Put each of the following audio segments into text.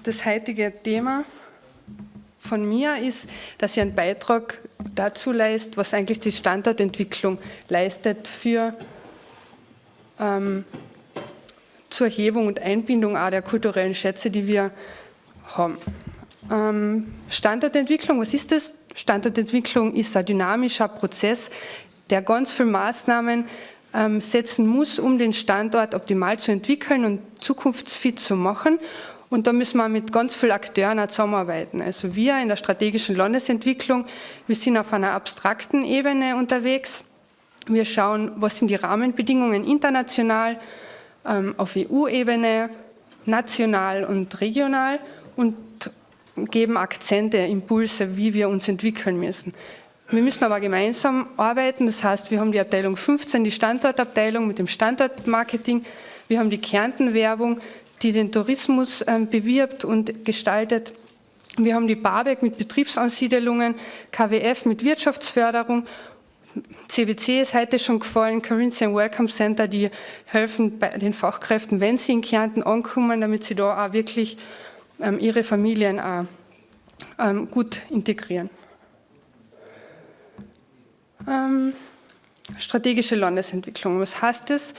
Das heutige Thema von mir ist, dass ich einen Beitrag dazu leiste, was eigentlich die Standortentwicklung leistet zur Erhebung und Einbindung auch der kulturellen Schätze, die wir haben. Standortentwicklung, was ist das? Standortentwicklung ist ein dynamischer Prozess, der ganz viele Maßnahmen setzen muss, um den Standort optimal zu entwickeln und zukunftsfit zu machen. Und da müssen wir mit ganz vielen Akteuren auch zusammenarbeiten. Also wir in der strategischen Landesentwicklung, wir sind auf einer abstrakten Ebene unterwegs. Wir schauen, was sind die Rahmenbedingungen international, auf EU-Ebene, national und regional und geben Akzente, Impulse, wie wir uns entwickeln müssen. Wir müssen aber gemeinsam arbeiten, das heißt, wir haben die Abteilung 15, die Standortabteilung mit dem Standortmarketing, wir haben die Kärnten-Werbung, die den Tourismus bewirbt und gestaltet. Wir haben die BABEG mit Betriebsansiedelungen, KWF mit Wirtschaftsförderung, CWC ist heute schon gefallen, Carinthian Welcome Center, die helfen bei den Fachkräften, wenn sie in Kärnten ankommen, damit sie da auch wirklich ihre Familien auch gut integrieren. Strategische Landesentwicklung, was heißt das?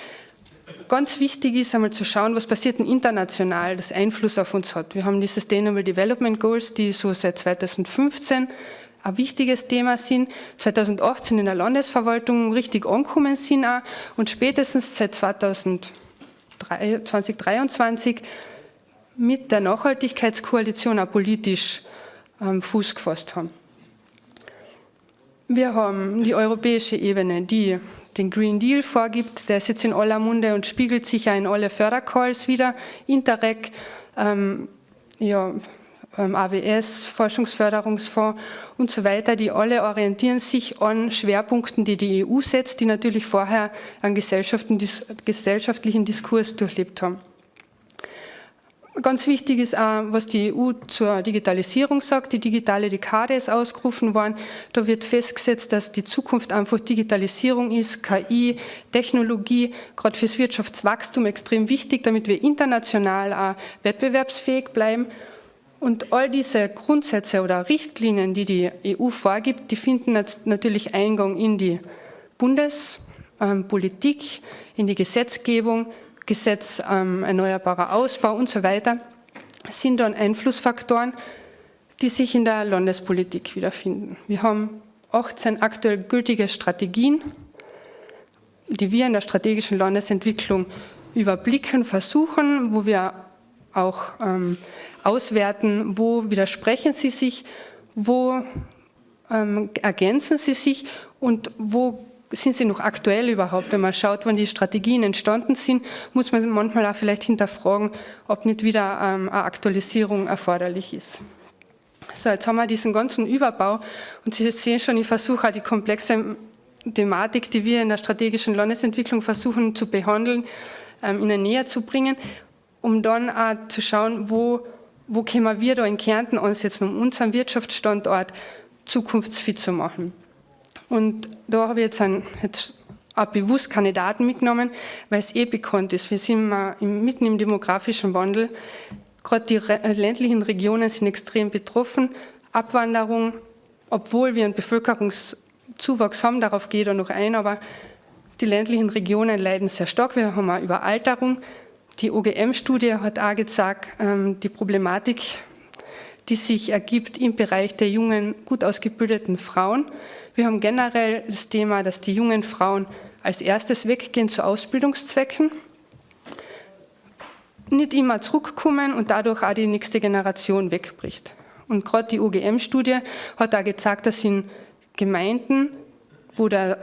Ganz wichtig ist einmal zu schauen, was passiert denn international, das Einfluss auf uns hat. Wir haben die Sustainable Development Goals, die so seit 2015 ein wichtiges Thema sind, 2018 in der Landesverwaltung richtig angekommen sind auch und spätestens seit 2023 mit der Nachhaltigkeitskoalition auch politisch Fuß gefasst haben. Wir haben die europäische Ebene, die den Green Deal vorgibt, der ist jetzt in aller Munde und spiegelt sich ja in alle Fördercalls wieder, Interreg, AWS, Forschungsförderungsfonds und so weiter, die alle orientieren sich an Schwerpunkten, die die EU setzt, die natürlich vorher einen gesellschaftlichen Diskurs durchlebt haben. Ganz wichtig ist auch, was die EU zur Digitalisierung sagt. Die digitale Dekade ist ausgerufen worden. Da wird festgesetzt, dass die Zukunft einfach Digitalisierung ist, KI, Technologie, gerade fürs Wirtschaftswachstum extrem wichtig, damit wir international auch wettbewerbsfähig bleiben. Und all diese Grundsätze oder Richtlinien, die die EU vorgibt, die finden natürlich Eingang in die Bundespolitik, in die Gesetzgebung, Gesetz erneuerbarer Ausbau und so weiter, sind dann Einflussfaktoren, die sich in der Landespolitik wiederfinden. Wir haben 18 aktuell gültige Strategien, die wir in der strategischen Landesentwicklung überblicken, versuchen, wo wir auch auswerten, wo widersprechen sie sich, wo ergänzen sie sich und wo sind sie noch aktuell überhaupt? Wenn man schaut, wann die Strategien entstanden sind, muss man manchmal auch vielleicht hinterfragen, ob nicht wieder eine Aktualisierung erforderlich ist. So, jetzt haben wir diesen ganzen Überbau und Sie sehen schon, ich versuche auch die komplexe Thematik, die wir in der strategischen Landesentwicklung versuchen zu behandeln, Ihnen näher zu bringen, um dann auch zu schauen, wo können wir da in Kärnten ansetzen, um unseren Wirtschaftsstandort zukunftsfit zu machen. Und da habe ich jetzt auch bewusst keine Daten mitgenommen, weil es bekannt ist. Wir sind mitten im demografischen Wandel. Gerade die ländlichen Regionen sind extrem betroffen. Abwanderung, obwohl wir einen Bevölkerungszuwachs haben, darauf gehe ich da noch ein, aber die ländlichen Regionen leiden sehr stark. Wir haben auch Überalterung. Die OGM-Studie hat auch gezeigt, die Problematik, die sich ergibt im Bereich der jungen, gut ausgebildeten Frauen. Wir haben generell das Thema, dass die jungen Frauen als erstes weggehen zu Ausbildungszwecken, nicht immer zurückkommen und dadurch auch die nächste Generation wegbricht. Und gerade die OGM-Studie hat auch gezeigt, dass in Gemeinden, wo der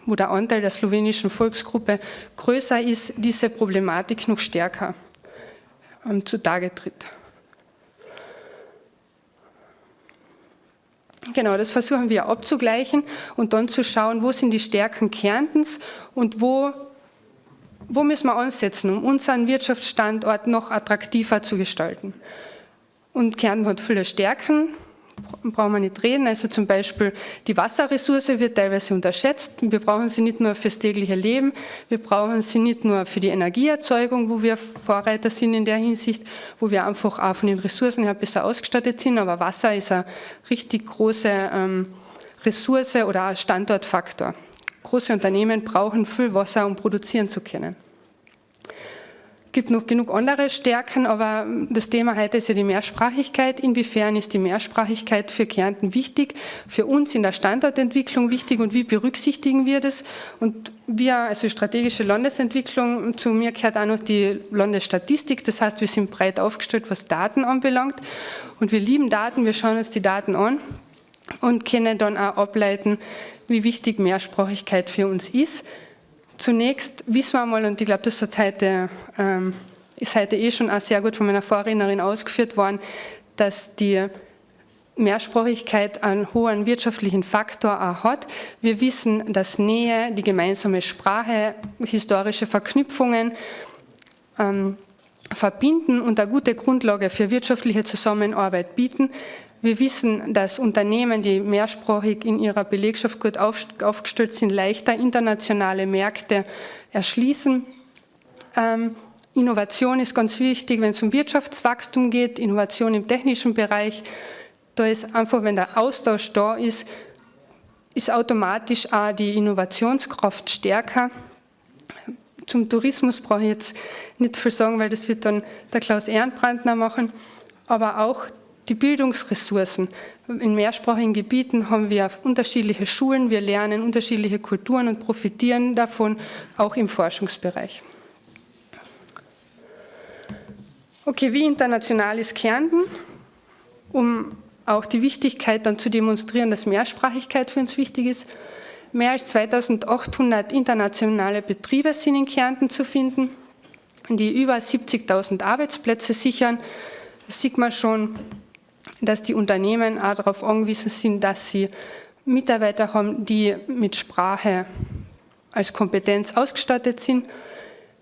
Anteil der slowenischen Volksgruppe größer ist, diese Problematik noch stärker zutage tritt. Genau, das versuchen wir abzugleichen und dann zu schauen, wo sind die Stärken Kärntens und wo müssen wir ansetzen, um unseren Wirtschaftsstandort noch attraktiver zu gestalten. Und Kärnten hat viele Stärken, brauchen wir nicht reden. Also zum Beispiel die Wasserressource wird teilweise unterschätzt. Wir brauchen sie nicht nur fürs tägliche Leben, wir brauchen sie nicht nur für die Energieerzeugung, wo wir Vorreiter sind in der Hinsicht, wo wir einfach auch von den Ressourcen her besser ausgestattet sind, aber Wasser ist eine richtig große Ressource oder ein Standortfaktor. Große Unternehmen brauchen viel Wasser, um produzieren zu können. Es gibt noch genug andere Stärken, aber das Thema heute ist ja die Mehrsprachigkeit. Inwiefern ist die Mehrsprachigkeit für Kärnten wichtig, für uns in der Standortentwicklung wichtig und wie berücksichtigen wir das? Und wir, also strategische Landesentwicklung, zu mir gehört auch noch die Landesstatistik, das heißt, wir sind breit aufgestellt, was Daten anbelangt und wir lieben Daten, wir schauen uns die Daten an und können dann auch ableiten, wie wichtig Mehrsprachigkeit für uns ist. Zunächst wissen wir mal, und ich glaube, das ist heute schon auch sehr gut von meiner Vorrednerin ausgeführt worden, dass die Mehrsprachigkeit einen hohen wirtschaftlichen Faktor auch hat. Wir wissen, dass Nähe, die gemeinsame Sprache, historische Verknüpfungen verbinden und eine gute Grundlage für wirtschaftliche Zusammenarbeit bieten. Wir wissen, dass Unternehmen, die mehrsprachig in ihrer Belegschaft gut aufgestellt sind, leichter internationale Märkte erschließen. Innovation ist ganz wichtig, wenn es um Wirtschaftswachstum geht, Innovation im technischen Bereich. Da ist einfach, wenn der Austausch da ist automatisch auch die Innovationskraft stärker. Zum Tourismus brauche ich jetzt nicht viel sagen, weil das wird dann der Klaus Ehrenbrandner machen, aber auch die Bildungsressourcen. In mehrsprachigen Gebieten haben wir unterschiedliche Schulen, wir lernen unterschiedliche Kulturen und profitieren davon, auch im Forschungsbereich. Okay, wie international ist Kärnten? Um auch die Wichtigkeit dann zu demonstrieren, dass Mehrsprachigkeit für uns wichtig ist. Mehr als 2800 internationale Betriebe sind in Kärnten zu finden, die über 70.000 Arbeitsplätze sichern. Das sieht man schon, dass die Unternehmen auch darauf angewiesen sind, dass sie Mitarbeiter haben, die mit Sprache als Kompetenz ausgestattet sind.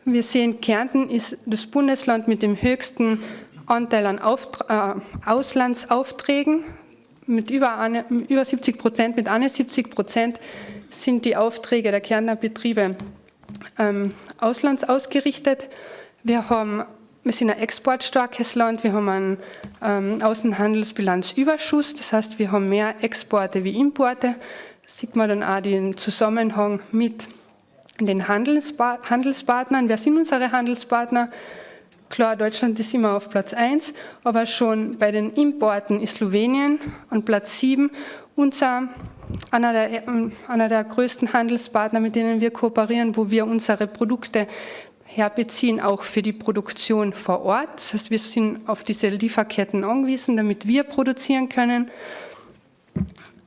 Wir sehen, Kärnten ist das Bundesland mit dem höchsten Anteil an Auslandsaufträgen. Mit über 70%, mit 71% sind die Aufträge der Kärntner Betriebe auslandsausgerichtet. Wir sind ein exportstarkes Land, wir haben einen Außenhandelsbilanzüberschuss, das heißt, wir haben mehr Exporte wie Importe. Da sieht man dann auch den Zusammenhang mit den Handelspartnern. Wer sind unsere Handelspartner? Klar, Deutschland ist immer auf Platz 1, aber schon bei den Importen ist Slowenien an Platz 7 einer der größten Handelspartner, mit denen wir kooperieren, wo wir unsere Produkte herbeziehen, auch für die Produktion vor Ort. Das heißt, wir sind auf diese Lieferketten angewiesen, damit wir produzieren können.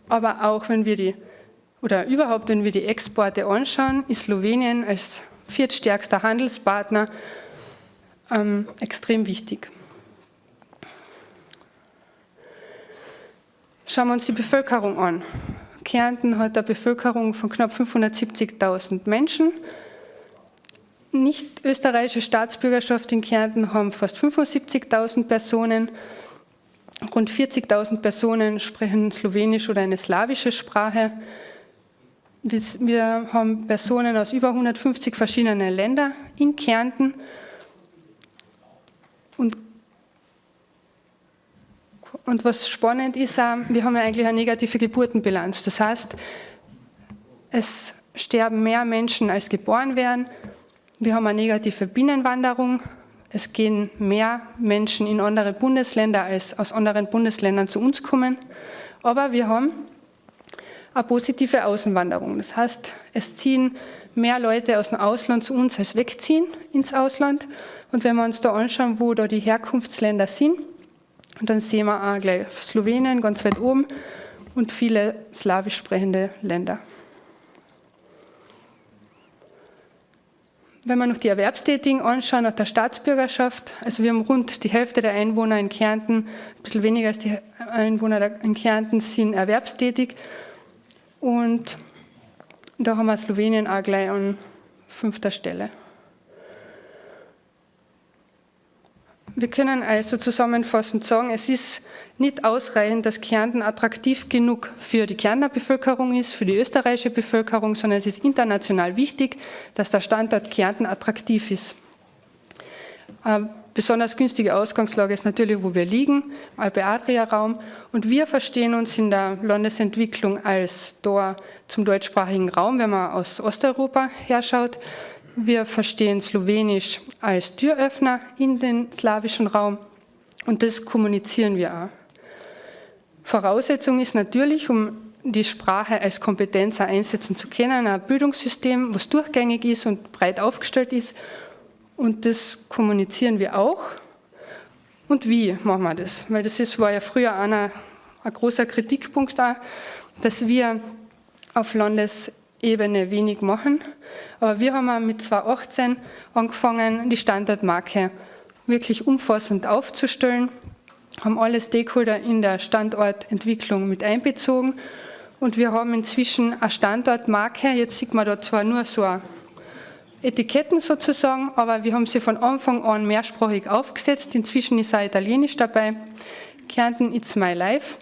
Aber auch wenn wir die Exporte anschauen, ist Slowenien als viertstärkster Handelspartner extrem wichtig. Schauen wir uns die Bevölkerung an. Kärnten hat eine Bevölkerung von knapp 570.000 Menschen. Nicht österreichische Staatsbürgerschaft in Kärnten haben fast 75.000 Personen. Rund 40.000 Personen sprechen Slowenisch oder eine slawische Sprache. Wir haben Personen aus über 150 verschiedenen Ländern in Kärnten. Und was spannend ist, wir haben ja eigentlich eine negative Geburtenbilanz. Das heißt, es sterben mehr Menschen, als geboren werden. Wir haben eine negative Binnenwanderung. Es gehen mehr Menschen in andere Bundesländer, als aus anderen Bundesländern zu uns kommen. Aber wir haben eine positive Außenwanderung. Das heißt, es ziehen mehr Leute aus dem Ausland zu uns, als wegziehen ins Ausland. Und wenn wir uns da anschauen, wo da die Herkunftsländer sind, dann sehen wir auch gleich Slowenien ganz weit oben und viele slawisch sprechende Länder. Wenn wir noch die Erwerbstätigen anschauen, nach der Staatsbürgerschaft, also wir haben rund die Hälfte der Einwohner in Kärnten, ein bisschen weniger als die Einwohner in Kärnten sind erwerbstätig. Und da haben wir Slowenien auch gleich an 5. Stelle. Wir können also zusammenfassend sagen, es ist nicht ausreichend, dass Kärnten attraktiv genug für die Kärntner Bevölkerung ist, für die österreichische Bevölkerung, sondern es ist international wichtig, dass der Standort Kärnten attraktiv ist. Eine besonders günstige Ausgangslage ist natürlich, wo wir liegen, Alpe-Adria-Raum. Und wir verstehen uns in der Landesentwicklung als Tor zum deutschsprachigen Raum, wenn man aus Osteuropa herschaut. Wir verstehen Slowenisch als Türöffner in den slawischen Raum und das kommunizieren wir auch. Voraussetzung ist natürlich, um die Sprache als Kompetenz auch einsetzen zu können, ein Bildungssystem, was durchgängig ist und breit aufgestellt ist und das kommunizieren wir auch. Und wie machen wir das? Weil das war ja früher ein großer Kritikpunkt da, dass wir auf Landesebene wenig machen. Aber wir haben mit 2018 angefangen, die Standortmarke wirklich umfassend aufzustellen, haben alle Stakeholder in der Standortentwicklung mit einbezogen und wir haben inzwischen eine Standortmarke, jetzt sieht man da zwar nur so Etiketten sozusagen, aber wir haben sie von Anfang an mehrsprachig aufgesetzt, inzwischen ist auch Italienisch dabei, Kärnten It's My Life,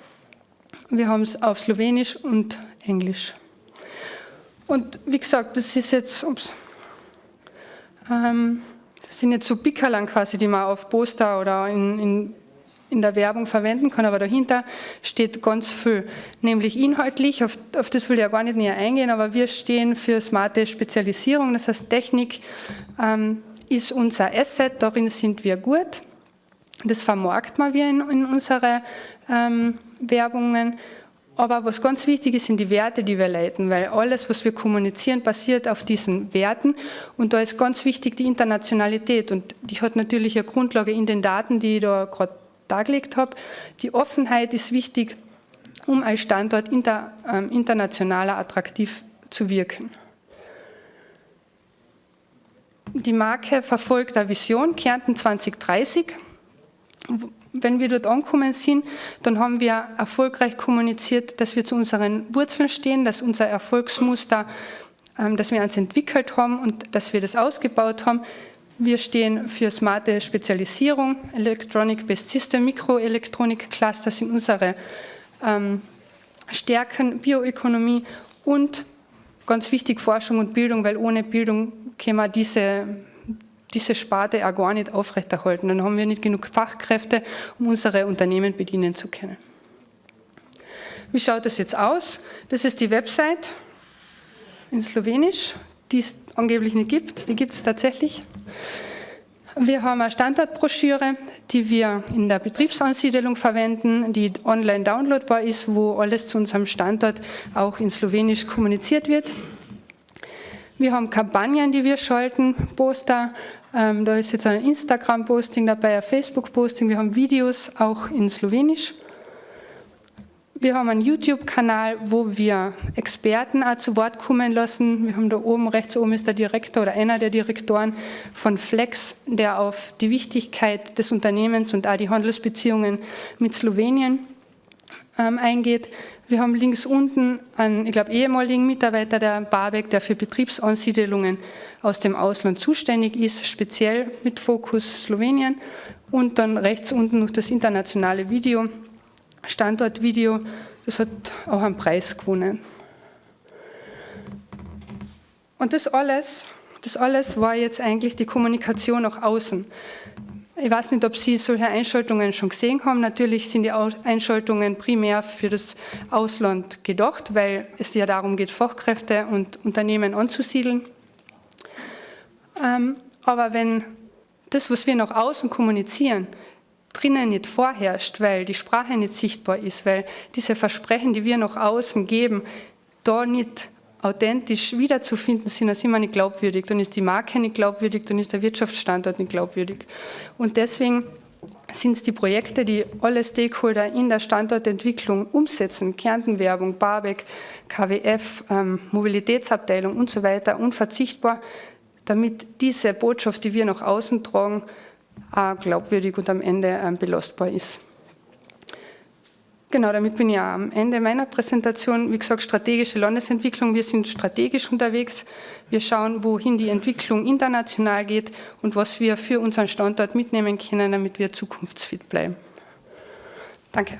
wir haben es auf Slowenisch und Englisch. Und wie gesagt, das ist jetzt, das sind jetzt so Pickerln quasi, die man auf Poster oder in der Werbung verwenden kann, aber dahinter steht ganz viel, nämlich inhaltlich, auf das will ich ja gar nicht näher eingehen, aber wir stehen für smarte Spezialisierung, das heißt Technik ist unser Asset, darin sind wir gut, das vermarkten wir in unsere Werbungen. Aber was ganz wichtig ist, sind die Werte, die wir leiten, weil alles, was wir kommunizieren, basiert auf diesen Werten. Und da ist ganz wichtig die Internationalität. Und die hat natürlich eine Grundlage in den Daten, die ich da gerade dargelegt habe. Die Offenheit ist wichtig, um als Standort internationaler attraktiv zu wirken. Die Marke verfolgt eine Vision, Kärnten 2030. Wenn wir dort angekommen sind, dann haben wir erfolgreich kommuniziert, dass wir zu unseren Wurzeln stehen, dass unser Erfolgsmuster, dass wir uns entwickelt haben und dass wir das ausgebaut haben. Wir stehen für smarte Spezialisierung, Electronic-Based System, Mikroelektronik-Cluster sind unsere Stärken, Bioökonomie und ganz wichtig Forschung und Bildung, weil ohne Bildung können wir diese Sparte auch gar nicht aufrechterhalten. Dann haben wir nicht genug Fachkräfte, um unsere Unternehmen bedienen zu können. Wie schaut das jetzt aus? Das ist die Website in Slowenisch, die es angeblich nicht gibt. Die gibt es tatsächlich. Wir haben eine Standortbroschüre, die wir in der Betriebsansiedelung verwenden, die online downloadbar ist, wo alles zu unserem Standort auch in Slowenisch kommuniziert wird. Wir haben Kampagnen, die wir schalten, Poster, da ist jetzt ein Instagram-Posting dabei, ein Facebook-Posting, wir haben Videos auch in Slowenisch. Wir haben einen YouTube-Kanal, wo wir Experten auch zu Wort kommen lassen. Wir haben da oben, rechts oben ist der Direktor oder einer der Direktoren von Flex, der auf die Wichtigkeit des Unternehmens und auch die Handelsbeziehungen mit Slowenien eingeht. Wir haben links unten einen, ich glaube, ehemaligen Mitarbeiter der BABEK, der für Betriebsansiedelungen aus dem Ausland zuständig ist, speziell mit Fokus Slowenien. Und dann rechts unten noch das internationale Video, Standortvideo, das hat auch einen Preis gewonnen. Und das alles war jetzt eigentlich die Kommunikation nach außen. Ich weiß nicht, ob Sie solche Einschaltungen schon gesehen haben. Natürlich sind die Einschaltungen primär für das Ausland gedacht, weil es ja darum geht, Fachkräfte und Unternehmen anzusiedeln. Aber wenn das, was wir nach außen kommunizieren, drinnen nicht vorherrscht, weil die Sprache nicht sichtbar ist, weil diese Versprechen, die wir nach außen geben, da nicht authentisch wiederzufinden sind, dann sind wir nicht glaubwürdig, dann ist die Marke nicht glaubwürdig, dann ist der Wirtschaftsstandort nicht glaubwürdig. Und deswegen sind es die Projekte, die alle Stakeholder in der Standortentwicklung umsetzen, Kärntenwerbung, BABEK, KWF, Mobilitätsabteilung und so weiter, unverzichtbar, damit diese Botschaft, die wir nach außen tragen, auch glaubwürdig und am Ende belastbar ist. Genau, damit bin ich auch am Ende meiner Präsentation. Wie gesagt, strategische Landesentwicklung. Wir sind strategisch unterwegs. Wir schauen, wohin die Entwicklung international geht und was wir für unseren Standort mitnehmen können, damit wir zukunftsfit bleiben. Danke.